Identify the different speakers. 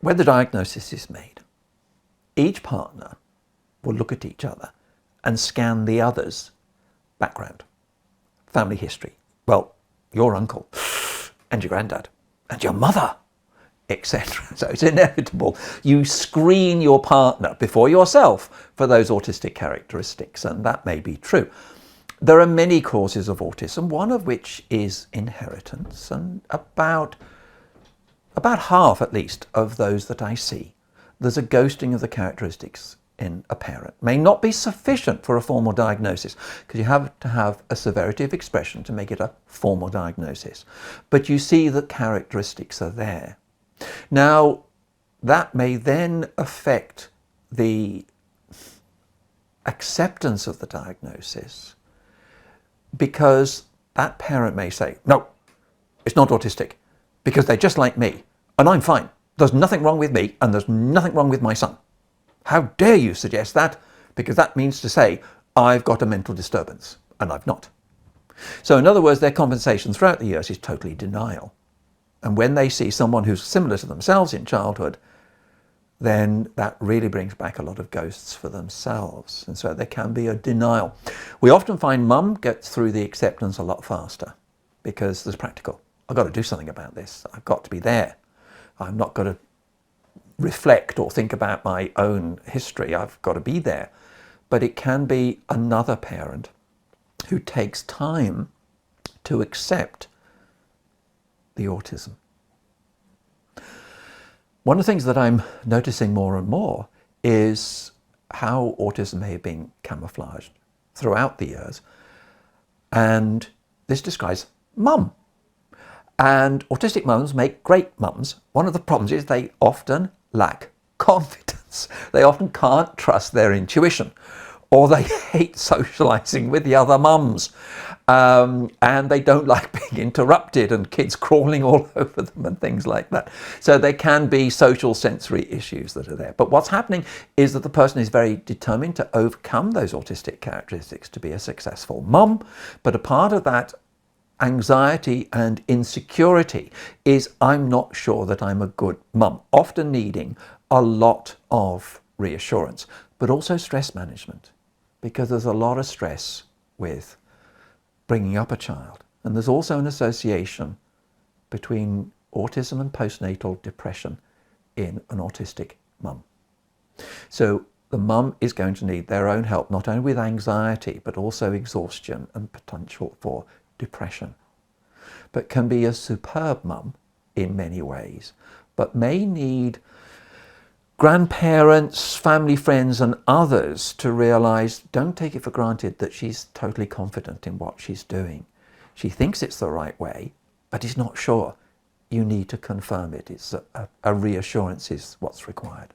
Speaker 1: when the diagnosis is made, each partner will look at each other and scan the other's background, family history. Well, your uncle and your granddad and your mother, etc. So it's inevitable. You screen your partner before yourself for those autistic characteristics, and that may be true. There are many causes of autism, one of which is inheritance, and about half at least of those that I see, there's a ghosting of the characteristics in a parent. May not be sufficient for a formal diagnosis, because you have to have a severity of expression to make it a formal diagnosis. But you see that characteristics are there. Now, that may then affect the acceptance of the diagnosis, because that parent may say, no, it's not autistic, because they're just like me, and I'm fine. There's nothing wrong with me, and there's nothing wrong with my son. How dare you suggest that? Because that means to say, I've got a mental disturbance, and I've not. So in other words, their compensation throughout the years is totally denial. And when they see someone who's similar to themselves in childhood, then that really brings back a lot of ghosts for themselves. And so there can be a denial. We often find mum gets through the acceptance a lot faster, because there's practical. I've got to do something about this. I've got to be there. I'm not going to reflect or think about my own history. I've got to be there. But it can be another parent who takes time to accept the autism. One of the things that I'm noticing more and more is how autism may have been camouflaged throughout the years. And this describes mum. And autistic mums make great mums. One of the problems is they often lack confidence. They often can't trust their intuition, or they hate socializing with the other mums. And they don't like being interrupted and kids crawling all over them and things like that. So there can be social sensory issues that are there. But what's happening is that the person is very determined to overcome those autistic characteristics to be a successful mum. But a part of that anxiety and insecurity is, I'm not sure that I'm a good mum, often needing a lot of reassurance, but also stress management, because there's a lot of stress with bringing up a child. And there's also an association between autism and postnatal depression in an autistic mum. So the mum is going to need their own help, not only with anxiety, but also exhaustion and potential for depression. But can be a superb mum in many ways, but may need grandparents, family, friends, and others to realize, don't take it for granted that she's totally confident in what she's doing. She thinks it's the right way, but is not sure. You need to confirm it. It's a reassurance is what's required.